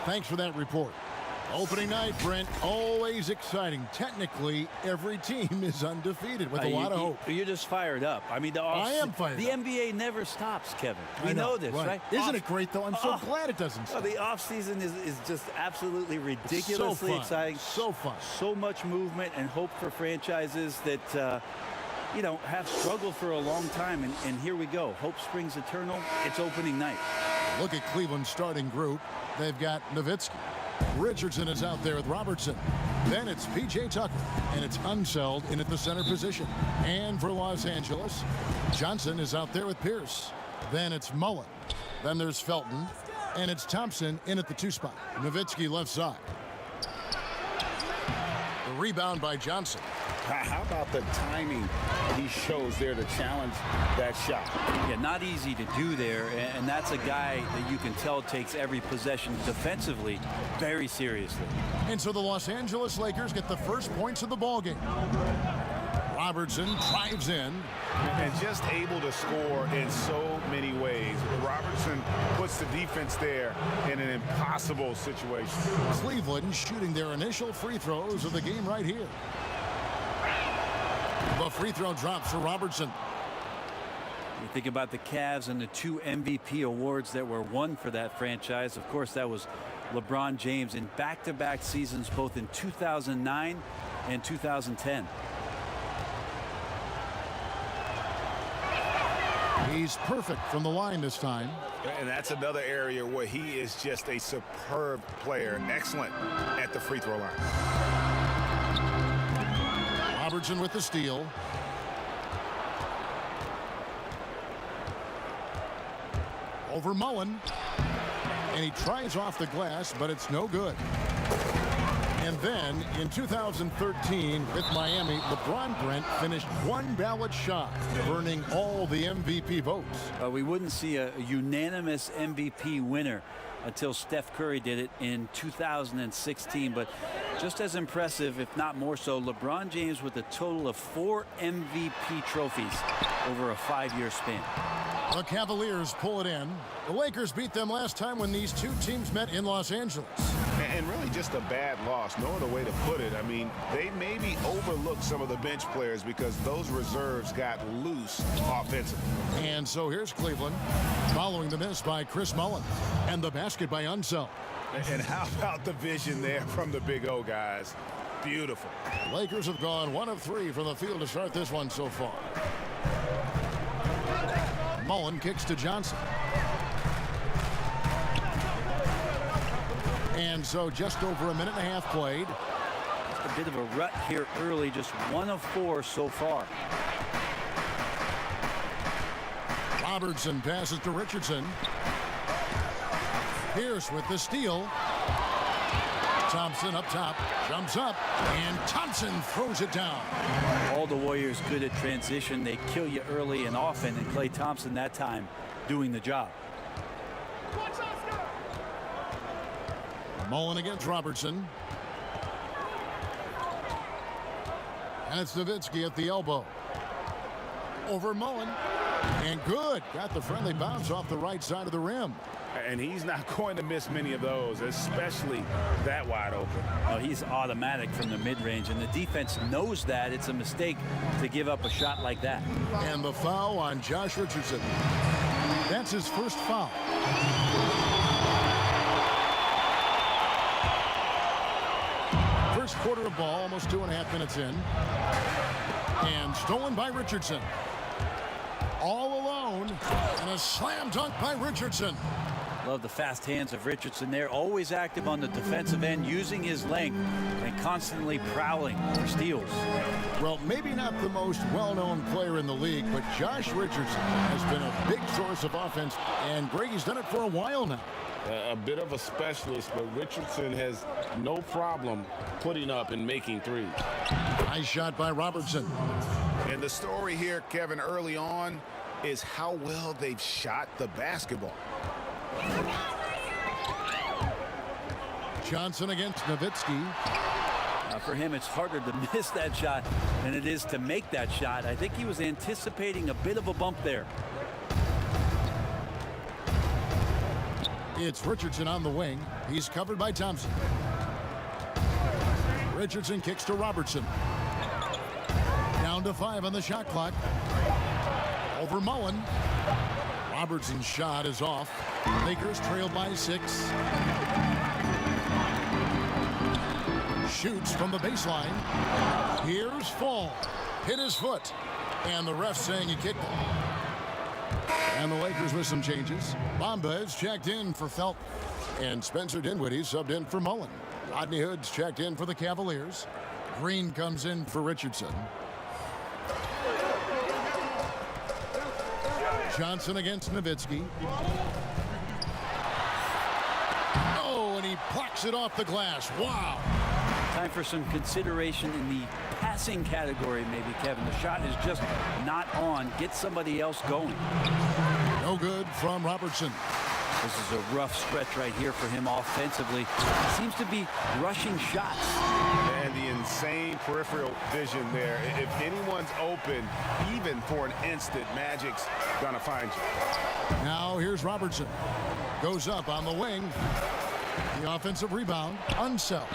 Thanks for that report. Opening night, Brent, always exciting. Technically, every team is undefeated with a lot of hope. You're just fired up. I mean, I am fired the up. NBA never stops, Kevin. We know this, right? Isn't it great, though? I'm so glad it doesn't stop. The offseason is just absolutely ridiculously exciting. So fun. So much movement and hope for franchises that, you know, have struggled for a long time. And here we go. Hope springs eternal. It's opening night. Look at Cleveland's starting group. They've got Nowitzki. Richardson is out there with Robertson. Then it's P.J. Tucker, and it's Unseld in at the center position. And for Los Angeles, Johnson is out there with Pierce. Then it's Mullen. Then there's Felton, and it's Thompson in at the 2 spot. Nowitzki left side. The rebound by Johnson. How about the timing he shows there to challenge that shot? Yeah, not easy to do there, and that's a guy that you can tell takes every possession defensively very seriously. And so the Los Angeles Lakers get the first points of the ballgame. Robertson drives in. And just able to score in so many ways. Robertson puts the defense there in an impossible situation. Cleveland shooting their initial free throws of the game right here. The free throw drops for Robertson. You think about the Cavs and the 2 MVP awards that were won for that franchise. Of course, that was LeBron James in back-to-back seasons, both in 2009 and 2010. He's perfect from the line this time. And that's another area where he is just a superb player. Excellent at the free throw line. Robertson with the steal. Over Mullen. And he tries off the glass, but it's no good. And then in 2013 with Miami, LeBron Brent finished 1 ballot shy of earning all the MVP votes. We wouldn't see a unanimous MVP winner until Steph Curry did it in 2016. But just as impressive, if not more so, LeBron James with a total of 4 MVP trophies over a 5-year span. The Cavaliers pull it in. The Lakers beat them last time when these 2 teams met in Los Angeles. And really just a bad loss. No other way to put it. I mean, they maybe overlooked some of the bench players because those reserves got loose offensively. And so here's Cleveland following the miss by Chris Mullen and the basket by Unseld. And how about the vision there from the Big O guys? Beautiful. Lakers have gone 1 of 3 from the field to start this one so far. Mullen kicks to Johnson. And so just over a minute and a half played. Just a bit of a rut here early, just 1 of 4 so far. Robertson passes to Richardson. Pierce with the steal. Thompson up top, jumps up, and Thompson throws it down. All the Warriors good at transition. They kill you early and often, and Klay Thompson that time doing the job. Mullen against Robertson. And it's Nowitzki at the elbow. Over Mullen. And good. Got the friendly bounce off the right side of the rim. And he's not going to miss many of those, especially that wide open. Oh, he's automatic from the mid-range, and the defense knows that. It's a mistake to give up a shot like that. And the foul on Josh Richardson. That's his first foul. First quarter of ball, almost 2.5 minutes in. And stolen by Richardson. All alone, and a slam dunk by Richardson. Love the fast hands of Richardson there. Always active on the defensive end, using his length and constantly prowling for steals. Well, maybe not the most well-known player in the league, but Josh Richardson has been a big source of offense, and Grady's done it for a while now. A bit of a specialist, but Richardson has no problem putting up and making threes. Nice shot by Robertson. And the story here, Kevin, early on is how well they've shot the basketball. Johnson against Nowitzki. For him, it's harder to miss that shot than it is to make that shot. I think he was anticipating a bit of a bump there. It's Richardson on the wing. He's covered by Thompson. Richardson kicks to Robertson. Down to 5 on the shot clock. Over Mullen. Robertson's shot is off. Lakers trail by 6. Shoots from the baseline. Here's Fall. Hit his foot. And the ref saying he kicked it. And the Lakers with some changes. Bamba is checked in for Felton. And Spencer Dinwiddie subbed in for Mullen. Rodney Hood's checked in for the Cavaliers. Green comes in for Richardson. Johnson against Nowitzki. Oh, and he plucks it off the glass. Wow. Time for some consideration in the passing category, maybe, Kevin. The shot is just not on. Get somebody else going. No good from Robertson. This is a rough stretch right here for him offensively. He seems to be rushing shots. And the insane peripheral vision there. If anyone's open, even for an instant, Magic's gonna find you. Now here's Robertson. Goes up on the wing. The offensive rebound. Unseld.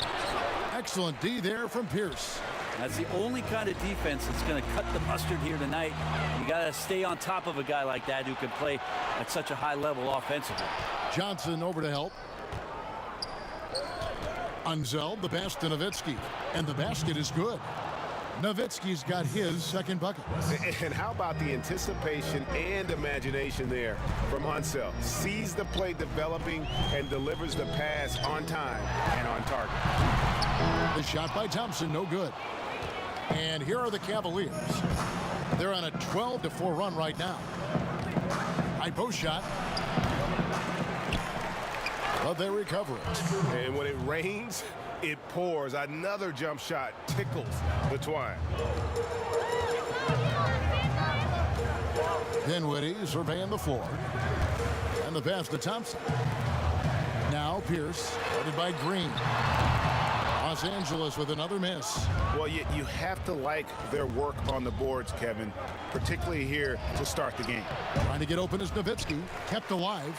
Excellent D there from Pierce. That's the only kind of defense that's going to cut the mustard here tonight. You got to stay on top of a guy like that who can play at such a high level offensively. Johnson over to help. Unseld, the pass to Nowitzki. And the basket is good. Nowitzki's got his second bucket. And how about the anticipation and imagination there from Unseld? Sees the play developing and delivers the pass on time and on target. The shot by Thompson, no good. And here are the Cavaliers. They're on a 12-4 run right now. High post shot. But they recover it. And when it rains, it pours. Another jump shot tickles the twine. Dinwiddie surveying the floor. And the pass to Thompson. Now Pierce, guarded by Green. Los Angeles with another miss. Well, you have to like their work on the boards, Kevin, particularly here to start the game. Trying to get open is Nowitzki, kept alive.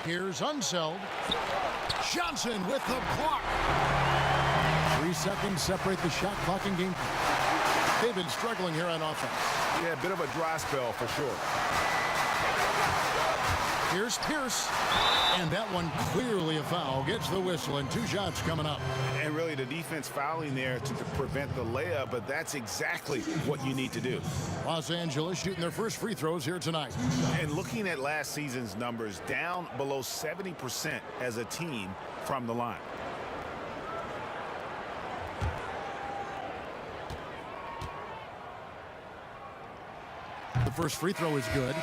Here's Unseld. Johnson with the block. 3 seconds separate the shot clock and game. They've been struggling here on offense. Yeah, a bit of a dry spell for sure. Here's Pierce. And that one clearly a foul. Gets the whistle and 2 shots coming up. And really the defense fouling there to prevent the layup, but that's exactly what you need to do. Los Angeles shooting their first free throws here tonight. And looking at last season's numbers, down below 70% as a team from the line. The first free throw is good.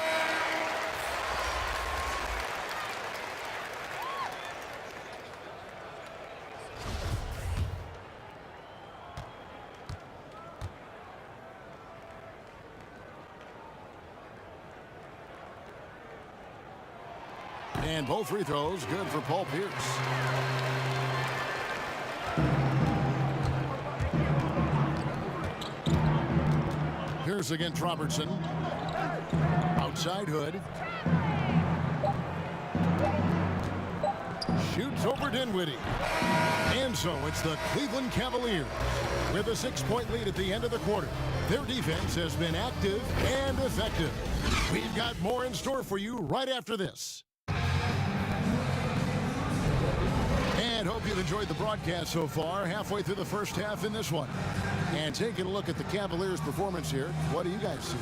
And both free throws good for Paul Pierce. Pierce against Robertson. Outside Hood. Shoots over Dinwiddie. And so it's the Cleveland Cavaliers with a 6-point lead at the end of the quarter. Their defense has been active and effective. We've got more in store for you right after this. And hope you've enjoyed the broadcast so far, halfway through the first half in this one. And taking a look at the Cavaliers' performance here, what do you guys see?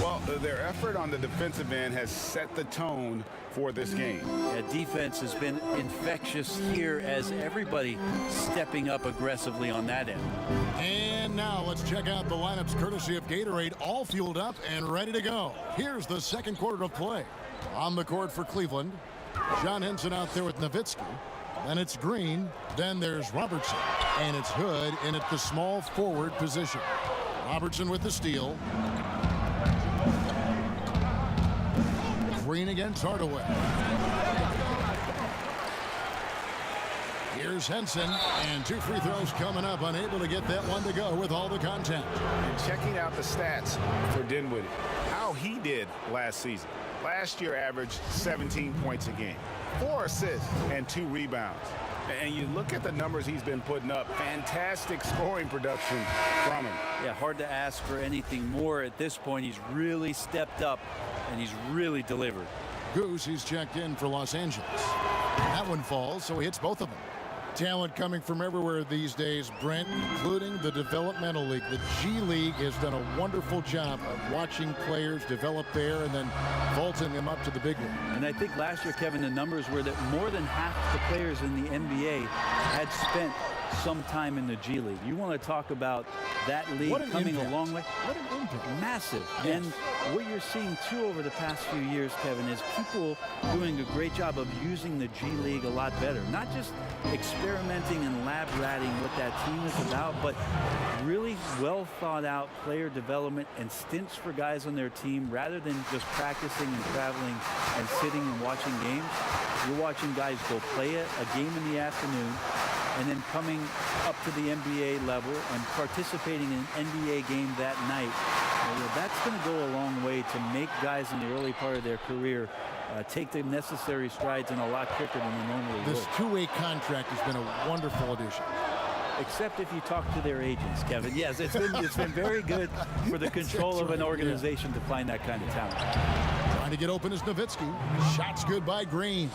Well, their effort on the defensive end has set the tone for this game. Yeah, defense has been infectious here as everybody stepping up aggressively on that end. And now let's check out the lineups courtesy of Gatorade, all fueled up and ready to go. Here's the second quarter of play. On the court for Cleveland, John Henson out there with Nowitzki. Then it's Green. Then there's Robertson. And it's Hood in at the small forward position. Robertson with the steal. Green against Hardaway. Here's Henson. And 2 free throws coming up. Unable to get that one to go with all the contact. And checking out the stats for Dinwiddie. How he did last season. Last year averaged 17 points a game. 4 assists, and 2 rebounds. And you look at the numbers he's been putting up, fantastic scoring production from him. Yeah, hard to ask for anything more at this point. He's really stepped up, and he's really delivered. Goose, he's checked in for Los Angeles. That one falls, so he hits both of them. Talent coming from everywhere these days, Brent, including the developmental league. The G League has done a wonderful job of watching players develop there and then vaulting them up to the big league. And I think last year, Kevin, the numbers were that more than half the players in the NBA had spent some time in the G League. You want to talk about that league coming a long way? What an impact. Massive. Yes. And what you're seeing, too, over the past few years, Kevin, is people doing a great job of using the G League a lot better. Not just experimenting and lab ratting what that team is about, but really well thought out player development and stints for guys on their team rather than just practicing and traveling and sitting and watching games. You're watching guys go play a game in the afternoon and then coming up to the NBA level and participating in an NBA game that night. That's going to go a long way to make guys in the early part of their career take the necessary strides in a lot quicker than they normally would. This two-way contract has been a wonderful addition. Except if you talk to their agents, Kevin. Yes, it's been very good for the control of an organization to find that kind of talent. Trying to get open is Nowitzki. Shots good by Green.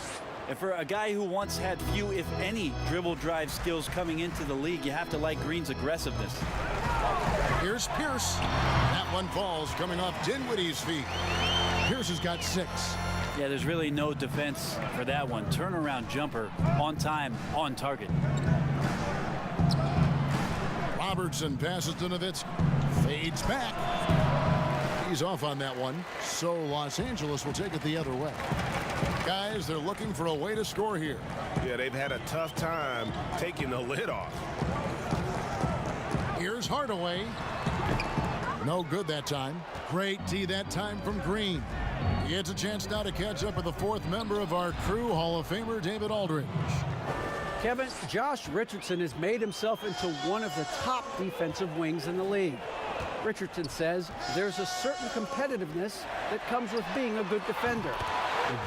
And for a guy who once had few, if any, dribble drive skills coming into the league, you have to like Green's aggressiveness. Here's Pierce. That one falls coming off Dinwiddie's feet. Pierce has got 6. Yeah, there's really no defense for that one. Turnaround jumper, on time, on target. Robertson passes to Nowitzki. Fades back. He's off on that one. So Los Angeles will take it the other way. Guys, they're looking for a way to score here. Yeah, they've had a tough time taking the lid off. Here's Hardaway. No good that time. Great D that time from Green. He gets a chance now to catch up with the 4th member of our crew, Hall of Famer David Aldridge. Kevin, Josh Richardson has made himself into one of the top defensive wings in the league. Richardson says there's a certain competitiveness that comes with being a good defender.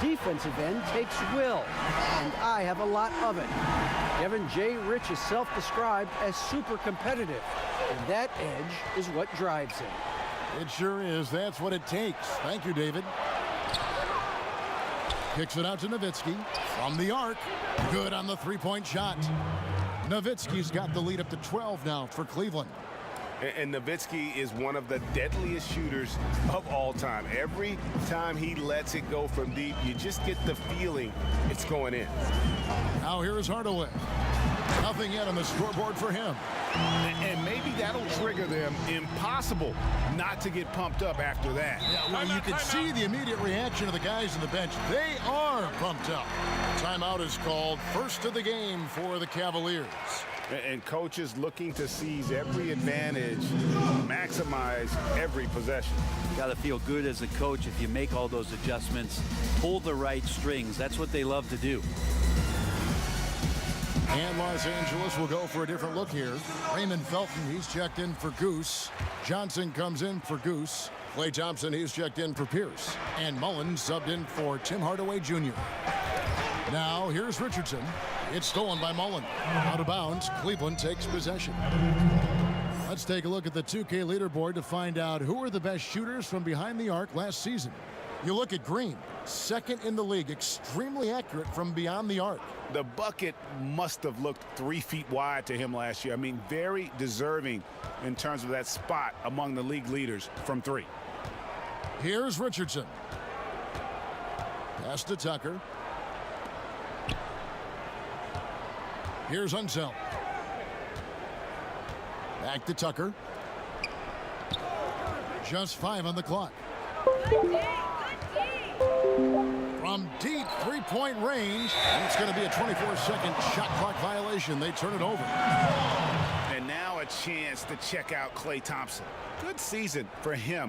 The defensive end takes will, and I have a lot of it. Kevin J. Rich is self-described as super competitive, and that edge is what drives him. It sure is. That's what it takes. Thank you, David. Kicks it out to Nowitzki from the arc. Good on the three-point shot. Nowitzki's got the lead up to 12 now for Cleveland. And Nowitzki is one of the deadliest shooters of all time. Every time he lets it go from deep, you just get the feeling it's going in. Now here is Hardaway. Nothing yet on the scoreboard for him. And maybe that'll trigger them. Impossible not to get pumped up after that. Yeah, well, you can see the immediate reaction of the guys on the bench. They are pumped up. Timeout is called. First of the game for the Cavaliers. And coaches looking to seize every advantage, maximize every possession. Got to feel good as a coach if you make all those adjustments, pull the right strings. That's what they love to do. And Los Angeles will go for a different look here. Raymond Felton, he's checked in for Goose. Johnson comes in for Goose. Klay Thompson, he's checked in for Pierce. And Mullins subbed in for Tim Hardaway Jr. Now, here's Richardson. It's stolen by Mullen. Out of bounds, Cleveland takes possession. Let's take a look at the 2K leaderboard to find out who are the best shooters from behind the arc last season. You look at Green, 2nd in the league, extremely accurate from beyond the arc. The bucket must have looked 3 feet wide to him last year. I mean, very deserving in terms of that spot among the league leaders from 3. Here's Richardson. Pass to Tucker. Here's Unseld. Back to Tucker. Just 5 on the clock. From deep three-point range, it's going to be a 24-second shot clock violation. They turn it over. And now a chance to check out Klay Thompson. Good season for him